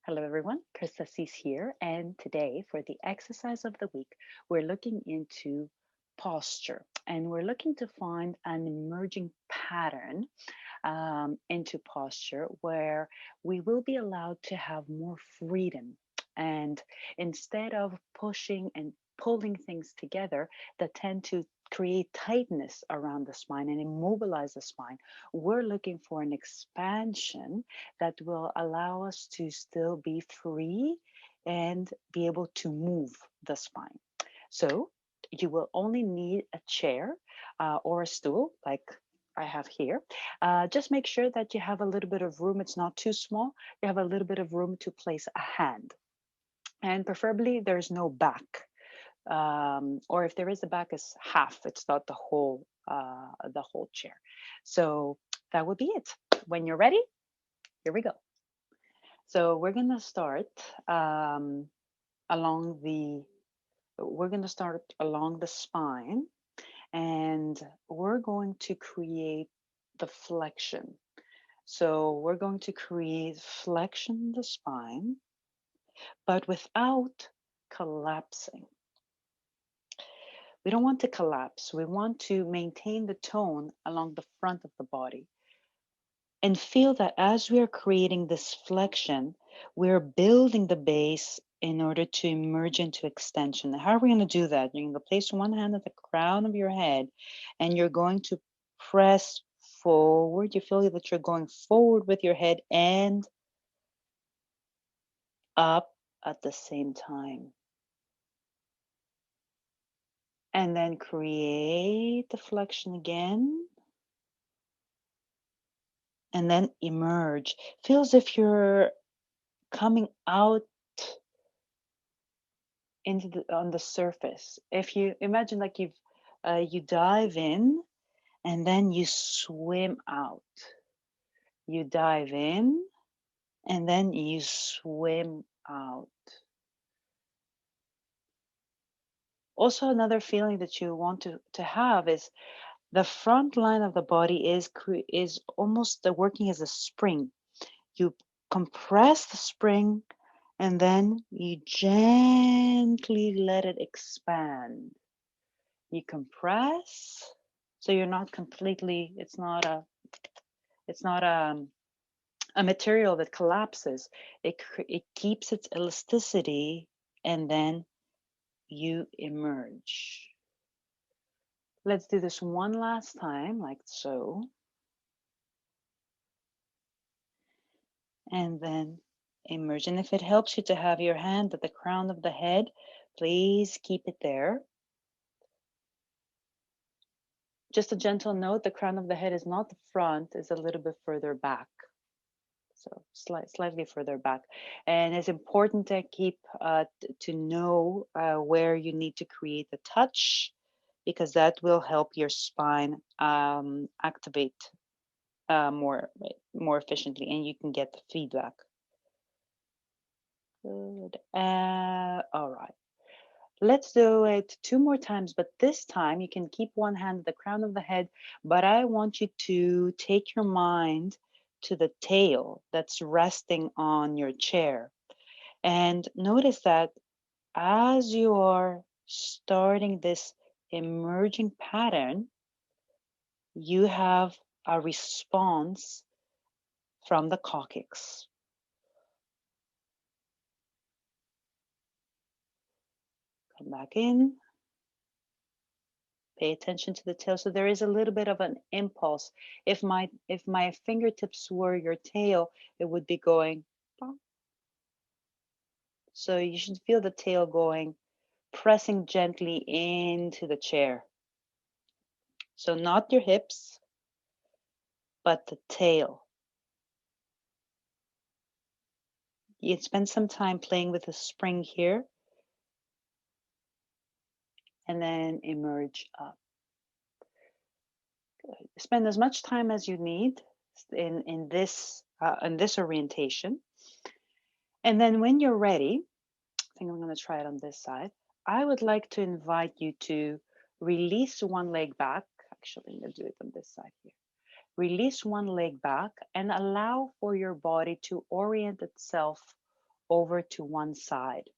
Hello everyone, Krista C's here, and today for the exercise of the week, we're looking into posture and we're looking to find an emerging pattern into posture where we will be allowed to have more freedom. And instead of pushing and pulling things together that tend to create tightness around the spine and immobilize the spine, we're looking for an expansion that will allow us to still be free and be able to move the spine. So you will only need a chair or a stool like I have here. Just make sure that you have a little bit of room. It's not too small. You have a little bit of room to place a hand. And preferably there's no back. Or if there is a back, it's half. It's not the whole chair. So that would be it. When you're ready, here we go. So um, along the we're gonna start along the spine, and we're going to create the flexion. So we're going to create flexion in the spine, but without collapsing. We don't want to collapse. We want to maintain the tone along the front of the body and feel that as we are creating this flexion, we're building the base in order to emerge into extension. How are we going to do that? You're going to place one hand at the crown of your head and you're going to press forward. You feel that you're going forward with your head and up at the same time. And then create the flexion again and then emerge. Feel as if you're coming out into on the surface. If you imagine like you dive in and then you swim out. You dive in and then you swim out. Also, another feeling that you want to have is the front line of the body is almost working as a spring. You compress the spring and then you gently let it expand. You compress, so you're not completely, it's not a material that collapses. It keeps its elasticity and then you emerge. Let's do this one last time, like so. And then emerge. And if it helps you to have your hand at the crown of the head, please keep it there. Just a gentle note, the crown of the head is not the front, it's a little bit further back. So slightly further back. And it's important to keep, to know where you need to create the touch, because that will help your spine activate more efficiently, and you can get the feedback. Good. All right. Let's do it two more times, but this time you can keep one hand at the crown of the head, but I want you to take your mind to the tail that's resting on your chair. And notice that as you are starting this emerging pattern, you have a response from the coccyx. Come back in. Pay attention to the tail. So there is a little bit of an impulse. If my fingertips were your tail, it would be going. Bop. So you should feel the tail going, pressing gently into the chair. So not your hips, but the tail. You spend some time playing with the spring here and then emerge up. Good. Spend as much time as you need in this orientation. And then when you're ready, I think I'm going to try it on this side. I would like to invite you to release one leg back. Actually, I'm going to do it on this side here. Release one leg back and allow for your body to orient itself over to one side.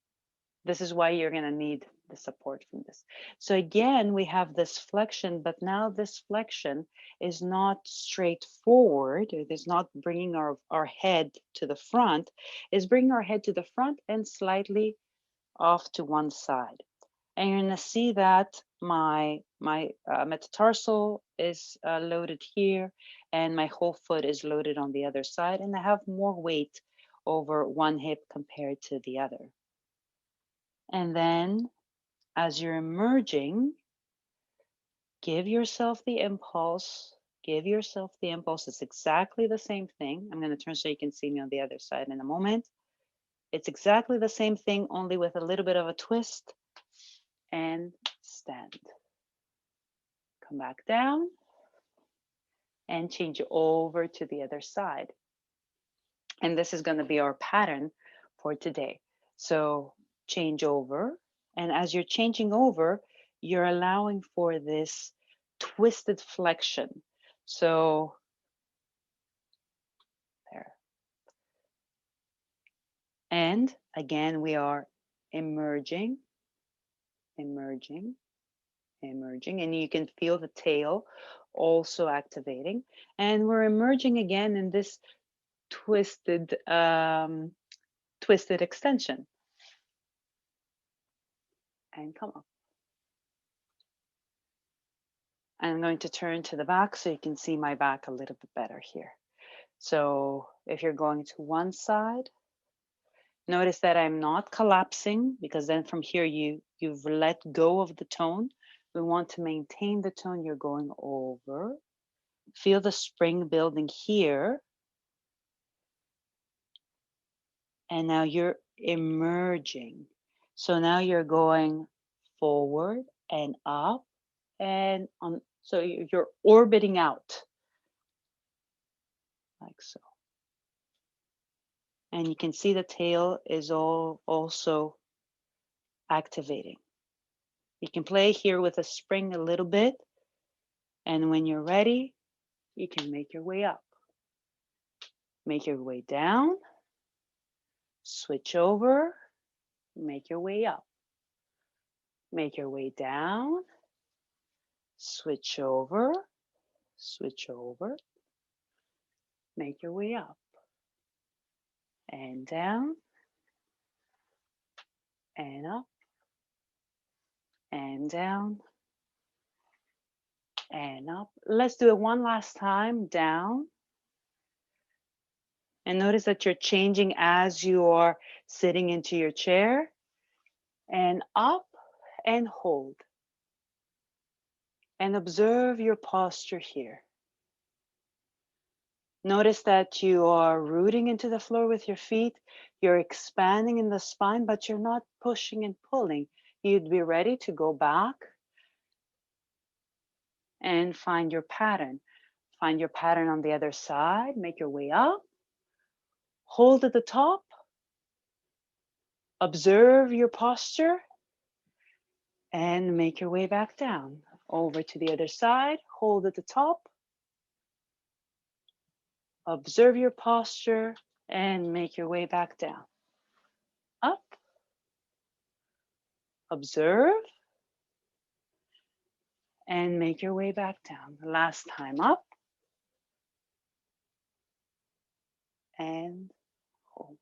This is why you're going to need the support from this. So again, we have this flexion, but now this flexion is not straight forward. It is not bringing our head to the front. It's bringing our head to the front and slightly off to one side. And you're going to see that my metatarsal is loaded here, and my whole foot is loaded on the other side, and I have more weight over one hip compared to the other. And then as you're emerging, give yourself the impulse. Give yourself the impulse. It's exactly the same thing. I'm going to turn so you can see me on the other side in a moment. It's exactly the same thing, only with a little bit of a twist, and stand. Come back down and change over to the other side. And this is going to be our pattern for today. So change over. And as you're changing over, you're allowing for this twisted flexion. So there. And again, we are emerging, emerging, emerging. And you can feel the tail also activating. And we're emerging again in this twisted twisted extension. And come up. I'm going to turn to the back so you can see my back a little bit better here. So if you're going to one side, notice that I'm not collapsing, because then from here you've let go of the tone. We want to maintain the tone. You're going over. Feel the spring building here. And now you're emerging. So now you're going forward and up and on. So you're orbiting out like so. And you can see the tail is also activating. You can play here with a spring a little bit. And when you're ready, you can make your way up. Make your way down. Switch over. Make your way up. Make your way down. Switch over. Switch over. Make your way up. And down. And up. And down. And up. Let's do it one last time. Down. And notice that you're changing as you are sitting into your chair. And up and hold. And observe your posture here. Notice that you are rooting into the floor with your feet. You're expanding in the spine, but you're not pushing and pulling. You'd be ready to go back and find your pattern. Find your pattern on the other side. Make your way up. Hold at the top. Observe your posture. And make your way back down. Over to the other side. Hold at the top. Observe your posture and make your way back down. Up. Observe. And make your way back down. Last time up. And hold.